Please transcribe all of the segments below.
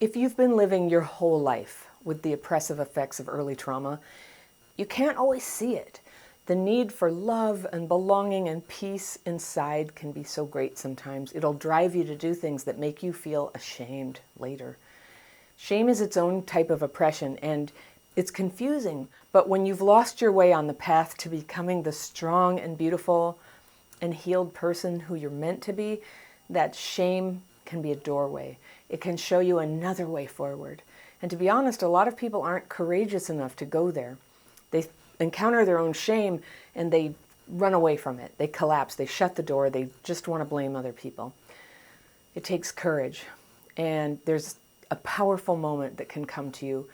If you've been living your whole life with the oppressive effects of early trauma, you can't always see it. The need for love and belonging and peace inside can be so great sometimes. It'll drive you to do things that make you feel ashamed later. Shame is its own type of oppression, and it's confusing. But when you've lost your way on the path to becoming the strong and beautiful and healed person who you're meant to be, that shame can be a doorway. It can show you another way forward. And to be honest, a lot of people aren't courageous enough to go there. They encounter their own shame and they run away from it. They collapse, they shut the door, they just want to blame other people. It takes courage. And there's a powerful moment that can come to you,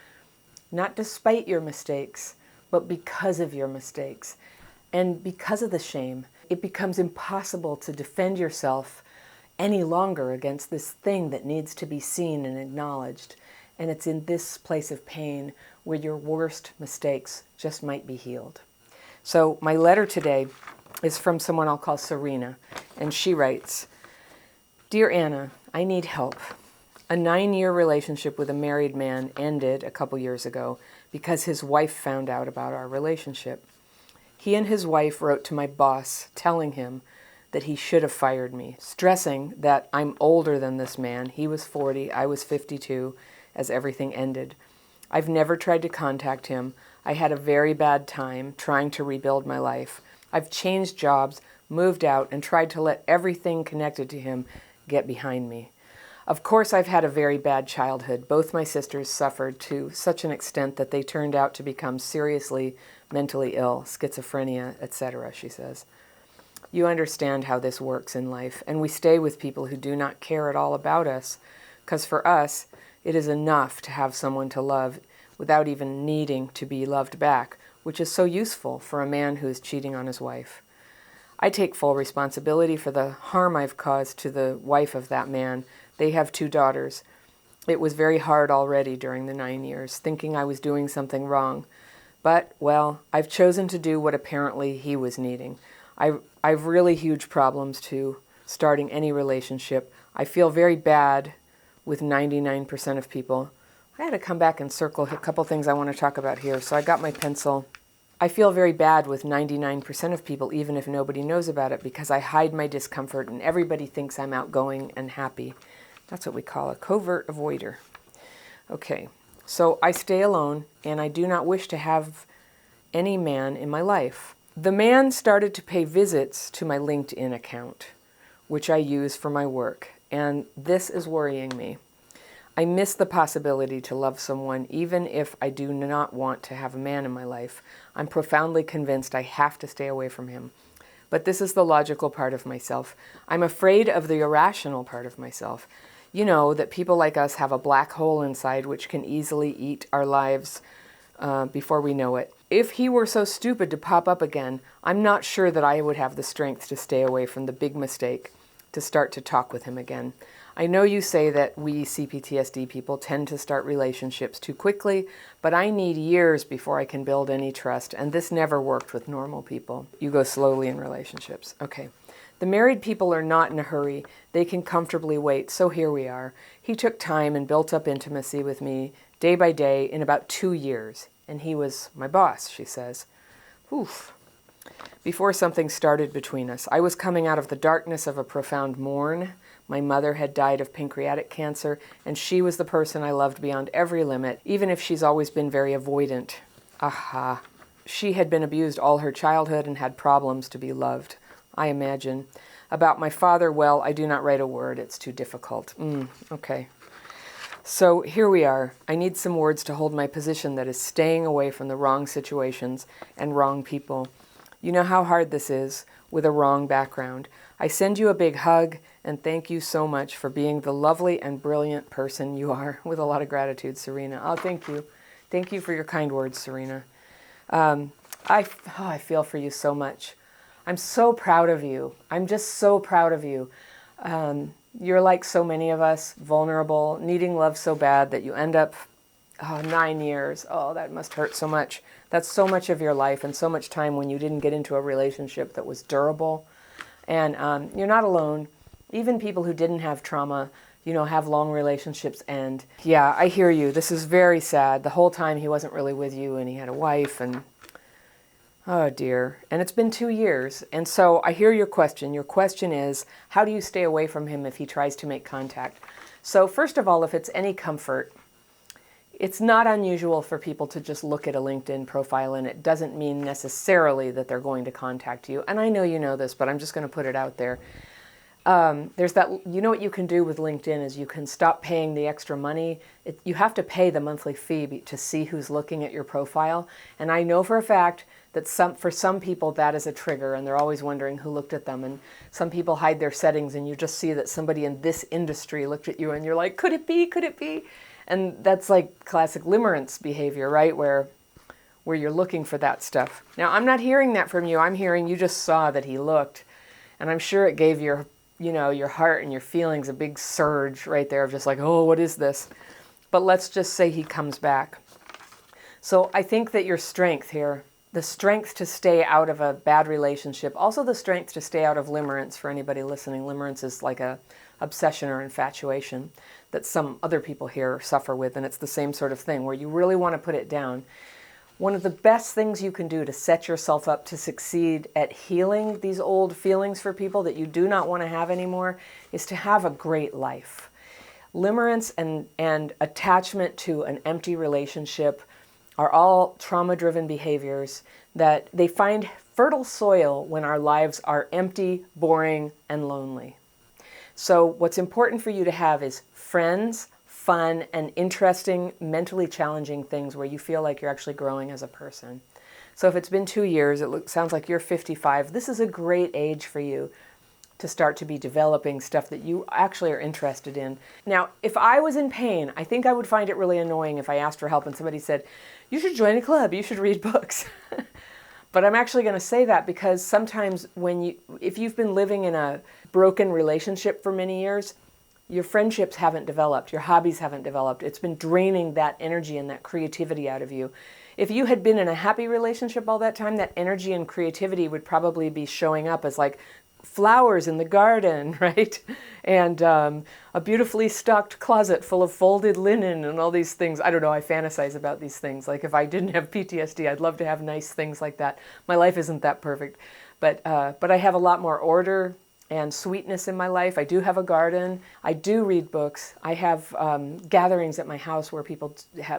not despite your mistakes, but because of your mistakes. And because of the shame, it becomes impossible to defend yourself any longer against this thing that needs to be seen and acknowledged. And it's in this place of pain where your worst mistakes just might be healed. So my letter today is from someone I'll call Serena, and she writes, "Dear Anna, I need help. A 9-year relationship with a married man ended a couple years ago because his wife found out about our relationship. He and his wife wrote to my boss telling him that he should have fired me, stressing that I'm older than this man. He was 40, I was 52, as everything ended. I've never tried to contact him. I had a very bad time trying to rebuild my life. I've changed jobs, moved out, and tried to let everything connected to him get behind me. Of course, I've had a very bad childhood. Both my sisters suffered to such an extent that they turned out to become seriously mentally ill, schizophrenia, etc., she says. You understand how this works in life, and we stay with people who do not care at all about us, because for us, it is enough to have someone to love without even needing to be loved back, which is so useful for a man who is cheating on his wife. I take full responsibility for the harm I've caused to the wife of that man. They have 2 daughters. It was very hard already during the 9 years, thinking I was doing something wrong. But, well, I've chosen to do what apparently he was needing. I've really huge problems too, starting any relationship. I feel very bad with 99% of people. I had to come back and circle a couple things I want to talk about here, so I got my pencil. I feel very bad with 99% of people, even if nobody knows about it, because I hide my discomfort and everybody thinks I'm outgoing and happy. That's what we call a covert avoider. Okay, so I stay alone and I do not wish to have any man in my life. The man started to pay visits to my LinkedIn account, which I use for my work, and this is worrying me. I miss the possibility to love someone even if I do not want to have a man in my life. I'm profoundly convinced I have to stay away from him. But this is the logical part of myself. I'm afraid of the irrational part of myself. You know, that people like us have a black hole inside which can easily eat our lives before we know it. If he were so stupid to pop up again, I'm not sure that I would have the strength to stay away from the big mistake, to start to talk with him again. I know you say that we CPTSD people tend to start relationships too quickly, but I need years before I can build any trust, and this never worked with normal people. You go slowly in relationships. Okay. The married people are not in a hurry. They can comfortably wait, so here we are. He took time and built up intimacy with me day by day in about 2 years, and he was my boss, she says. Oof. Before something started between us, I was coming out of the darkness of a profound mourn. My mother had died of pancreatic cancer, and she was the person I loved beyond every limit, even if she's always been very avoidant. Aha. She had been abused all her childhood and had problems to be loved, I imagine. About my father, well, I do not write a word. It's too difficult. Okay. So here we are. I need some words to hold my position that is staying away from the wrong situations and wrong people. You know how hard this is with a wrong background. I send you a big hug and thank you so much for being the lovely and brilliant person you are. With a lot of gratitude, Serena. Oh, thank you. Thank you for your kind words, Serena. I feel for you so much. I'm so proud of you. I'm just so proud of you. You're like so many of us, vulnerable, needing love so bad that you end up 9 years. Oh, that must hurt so much. That's so much of your life and so much time when you didn't get into a relationship that was durable. And you're not alone. Even people who didn't have trauma have long relationships end. Yeah, I hear you. This is very sad. The whole time he wasn't really with you and he had a wife and, oh dear. And it's been 2 years. And so I hear your question. Your question is, how do you stay away from him if he tries to make contact? So first of all, if it's any comfort, it's not unusual for people to just look at a LinkedIn profile, and it doesn't mean necessarily that they're going to contact you. And I know you know this, but I'm just going to put it out there. There's that, what you can do with LinkedIn is you can stop paying the extra money. You have to pay the monthly fee to see who's looking at your profile. And I know for a fact that for some people that is a trigger, and they're always wondering who looked at them. And some people hide their settings, and you just see that somebody in this industry looked at you, and you're like, could it be? Could it be? And that's like classic limerence behavior, right? Where you're looking for that stuff. Now, I'm not hearing that from you. I'm hearing you just saw that he looked. And I'm sure it gave your heart and your feelings a big surge right there of just like, oh, what is this? But let's just say he comes back. So I think that your strength here, the strength to stay out of a bad relationship, also the strength to stay out of limerence for anybody listening. Limerence is like a obsession or infatuation that some other people here suffer with, and it's the same sort of thing where you really want to put it down. One of the best things you can do to set yourself up to succeed at healing these old feelings for people that you do not want to have anymore is to have a great life. Limerence and attachment to an empty relationship are all trauma-driven behaviors that they find fertile soil when our lives are empty, boring, and lonely. So what's important for you to have is friends, fun, and interesting, mentally challenging things where you feel like you're actually growing as a person. So if it's been 2 years, sounds like you're 55. This is a great age for you to start to be developing stuff that you actually are interested in. Now, if I was in pain, I think I would find it really annoying if I asked for help and somebody said, you should join a club, you should read books. But I'm actually going to say that because sometimes if you've been living in a broken relationship for many years, your friendships haven't developed, your hobbies haven't developed. It's been draining that energy and that creativity out of you. If you had been in a happy relationship all that time, that energy and creativity would probably be showing up as like flowers in the garden, right? And a beautifully stocked closet full of folded linen and all these things. I don't know, I fantasize about these things. Like if I didn't have PTSD, I'd love to have nice things like that. My life isn't that perfect, but I have a lot more order and sweetness in my life. I do have a garden. I do read books. I have gatherings at my house where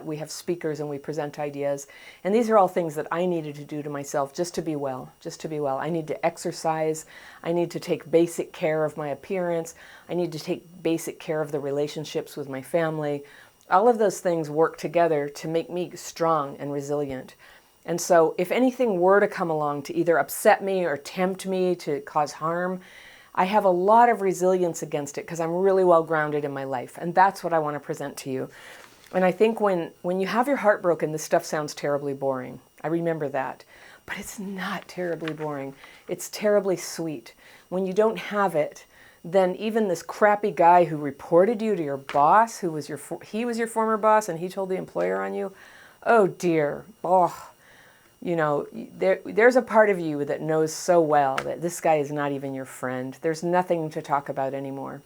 we have speakers and we present ideas. And these are all things that I needed to do to myself just to be well. I need to exercise. I need to take basic care of my appearance. I need to take basic care of the relationships with my family. All of those things work together to make me strong and resilient. And so if anything were to come along to either upset me or tempt me to cause harm, I have a lot of resilience against it because I'm really well grounded in my life. And that's what I want to present to you. And I think when you have your heart broken, this stuff sounds terribly boring. I remember that. But it's not terribly boring. It's terribly sweet. When you don't have it, then even this crappy guy who reported you to your boss, he was your former boss and he told the employer on you, oh dear, there's a part of you that knows so well that this guy is not even your friend. There's nothing to talk about anymore.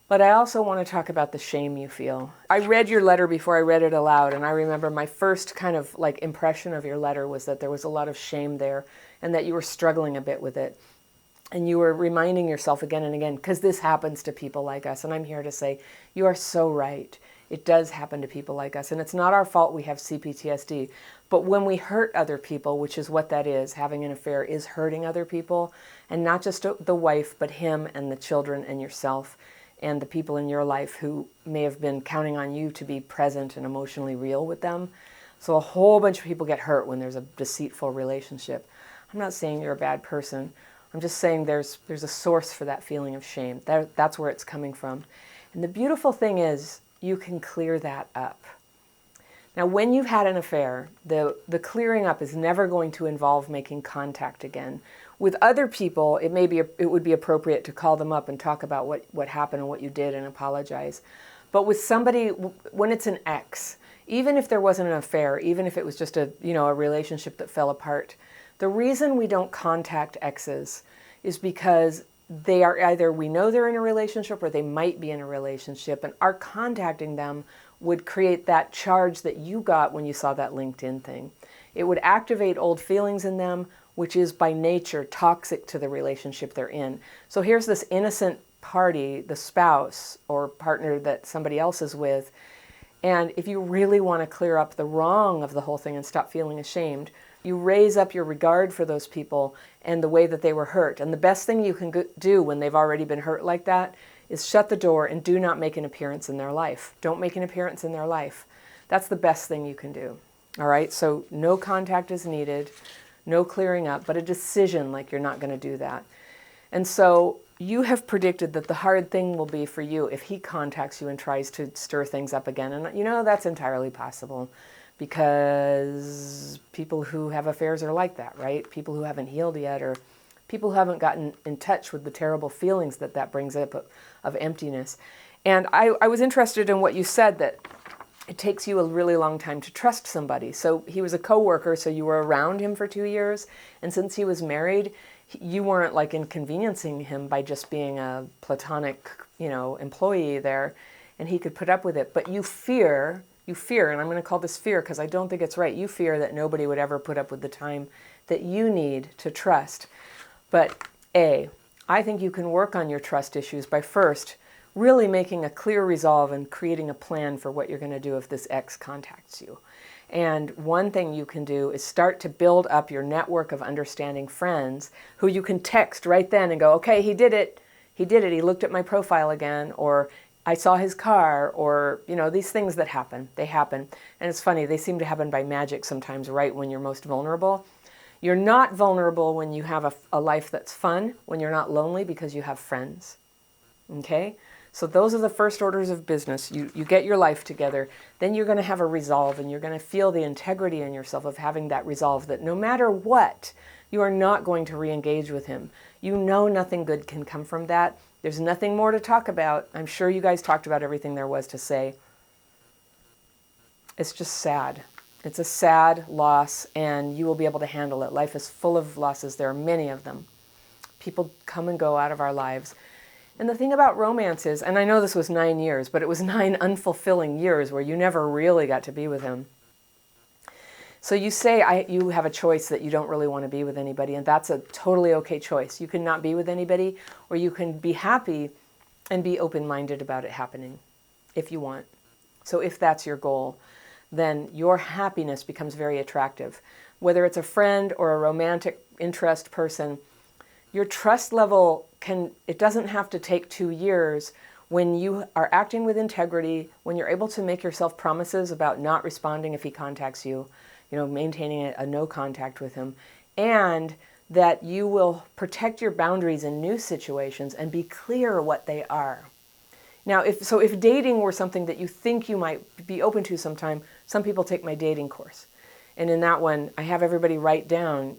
But I also want to talk about the shame you feel. I read your letter before I read it aloud, and I remember my first kind of like impression of your letter was that there was a lot of shame there and that you were struggling a bit with it. And you were reminding yourself again and again, because this happens to people like us. And I'm here to say, you are so right. It does happen to people like us. And it's not our fault we have CPTSD. But when we hurt other people, which is what that is, having an affair is hurting other people. And not just the wife, but him and the children and yourself and the people in your life who may have been counting on you to be present and emotionally real with them. So a whole bunch of people get hurt when there's a deceitful relationship. I'm not saying you're a bad person. I'm just saying there's a source for that feeling of shame. That's where it's coming from. And the beautiful thing is you can clear that up. Now, when you've had an affair, the clearing up is never going to involve making contact again. With other people, it would be appropriate to call them up and talk about what happened and what you did and apologize. But with somebody, when it's an ex, even if there wasn't an affair, even if it was just a relationship that fell apart, the reason we don't contact exes is because they are either, we know they're in a relationship or they might be in a relationship, and our contacting them would create that charge that you got when you saw that LinkedIn thing. It would activate old feelings in them, which is by nature toxic to the relationship they're in. So here's this innocent party, the spouse or partner that somebody else is with, and if you really want to clear up the wrong of the whole thing and stop feeling ashamed, you raise up your regard for those people and the way that they were hurt. And the best thing you can do when they've already been hurt like that is shut the door and do not make an appearance in their life. Don't make an appearance in their life. That's the best thing you can do. All right, so no contact is needed, no clearing up, but a decision like you're not going to do that. And so you have predicted that the hard thing will be for you if he contacts you and tries to stir things up again. And you know, that's entirely possible because people who have affairs are like that, right? People who haven't healed yet, or people who haven't gotten in touch with the terrible feelings that that brings up of emptiness. And I was interested in what you said, that it takes you a really long time to trust somebody. So he was a coworker, so you were around him for 2 years. And since he was married, you weren't like inconveniencing him by just being a platonic, employee there, and he could put up with it. But you fear, and I'm going to call this fear because I don't think it's right. You fear that nobody would ever put up with the time that you need to trust. But I think you can work on your trust issues by first really making a clear resolve and creating a plan for what you're going to do if this ex contacts you. And one thing you can do is start to build up your network of understanding friends who you can text right then and go, okay, he did it. He looked at my profile again, or I saw his car, or, these things that happen, they happen. And it's funny, they seem to happen by magic sometimes right when you're most vulnerable. You're not vulnerable when you have a life that's fun, when you're not lonely because you have friends. Okay? So those are the first orders of business. You get your life together, then you're going to have a resolve, and you're going to feel the integrity in yourself of having that resolve that no matter what, you are not going to re-engage with him. You know nothing good can come from that. There's nothing more to talk about. I'm sure you guys talked about everything there was to say. It's just sad. It's a sad loss, and you will be able to handle it. Life is full of losses. There are many of them. People come and go out of our lives. And the thing about romance is, and I know this was 9 years, but it was 9 unfulfilling years where you never really got to be with him. So you say you have a choice that you don't really want to be with anybody, and that's a totally okay choice. You can not be with anybody, or you can be happy and be open-minded about it happening if you want. So if that's your goal, then your happiness becomes very attractive. Whether it's a friend or a romantic interest person, your trust level it doesn't have to take 2 years when you are acting with integrity, when you're able to make yourself promises about not responding if he contacts you, maintaining a no contact with him, and that you will protect your boundaries in new situations and be clear what they are. Now, if dating were something that you think you might be open to sometime, some people take my dating course. And in that one, I have everybody write down,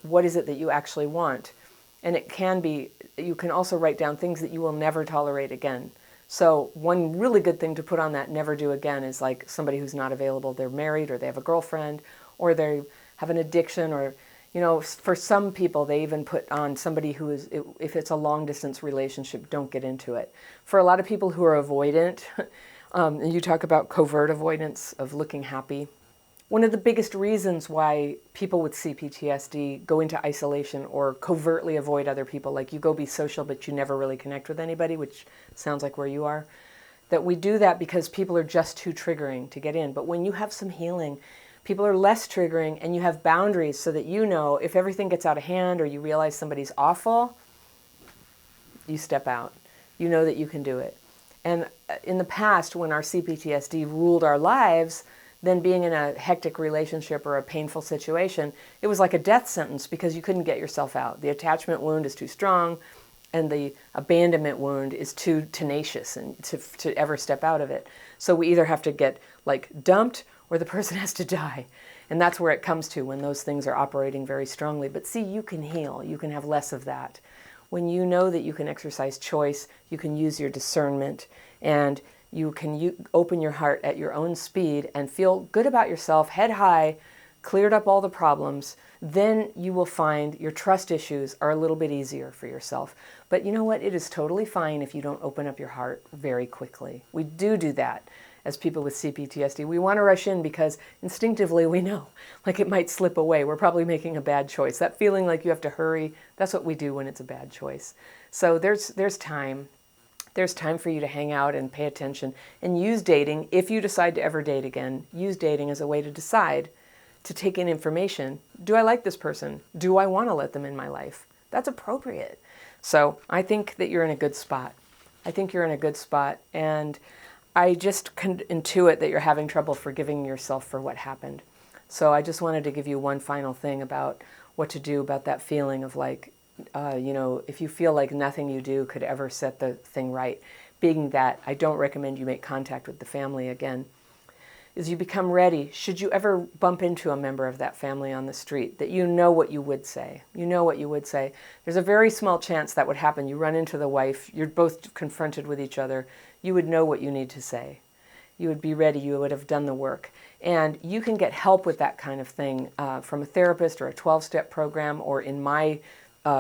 what is it that you actually want? And it can be, you can also write down things that you will never tolerate again. So one really good thing to put on that never do again is like somebody who's not available. They're married, or they have a girlfriend, or they have an addiction, or, for some people they even put on somebody who is, if it's a long distance relationship, don't get into it. For a lot of people who are avoidant, and you talk about covert avoidance of looking happy, one of the biggest reasons why people with CPTSD go into isolation or covertly avoid other people, like you go be social but you never really connect with anybody, which sounds like where you are, that we do that because people are just too triggering to get in. But when you have some healing, people are less triggering, and you have boundaries so that if everything gets out of hand or you realize somebody's awful, you step out. You know that you can do it. And in the past, when our CPTSD ruled our lives, then being in a hectic relationship or a painful situation, it was like a death sentence because you couldn't get yourself out. The attachment wound is too strong, and the abandonment wound is too tenacious and to ever step out of it. So we either have to get dumped, or the person has to die. And that's where it comes to when those things are operating very strongly. But see, you can heal. You can have less of that. When you know that you can exercise choice, you can use your discernment, and you can open your heart at your own speed and feel good about yourself, head high, cleared up all the problems, then you will find your trust issues are a little bit easier for yourself. But you know what? It is totally fine if you don't open up your heart very quickly. We do that as people with CPTSD. We want to rush in because instinctively we know, like it might slip away. We're probably making a bad choice. That feeling like you have to hurry, that's what we do when it's a bad choice. So there's time. There's time for you to hang out and pay attention and use dating. If you decide to ever date again, use dating as a way to decide to take in information. Do I like this person? Do I want to let them in my life? That's appropriate. So I think that you're in a good spot. I think you're in a good spot. And I just can intuit that you're having trouble forgiving yourself for what happened. So I just wanted to give you one final thing about what to do about that feeling of like, if you feel like nothing you do could ever set the thing right, being that I don't recommend you make contact with the family again, is you become ready, should you ever bump into a member of that family on the street, that you know what you would say. You know what you would say. There's a very small chance that would happen. You run into the wife, you're both confronted with each other, you would know what you need to say. You would be ready, you would have done the work. And you can get help with that kind of thing from a therapist or a 12-step program, or in my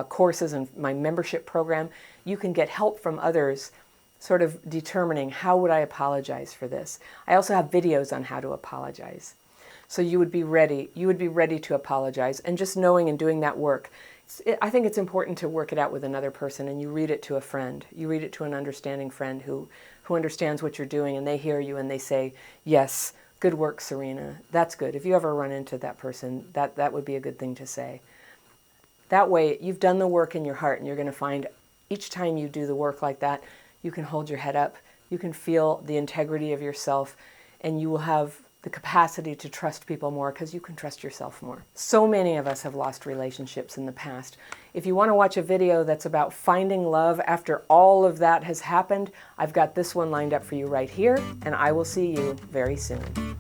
courses and my membership program. You can get help from others sort of determining, how would I apologize for this? I also have videos on how to apologize. So you would be ready to apologize. And just knowing and doing that work, I think it's important to work it out with another person, and you read it to a friend. You read it to an understanding friend who understands what you're doing, and they hear you and they say, yes, good work, Serena. That's good. If you ever run into that person, that would be a good thing to say. That way, you've done the work in your heart, and you're going to find each time you do the work like that, you can hold your head up, you can feel the integrity of yourself, and you will have the capacity to trust people more because you can trust yourself more. So many of us have lost relationships in the past. If you want to watch a video that's about finding love after all of that has happened, I've got this one lined up for you right here, and I will see you very soon.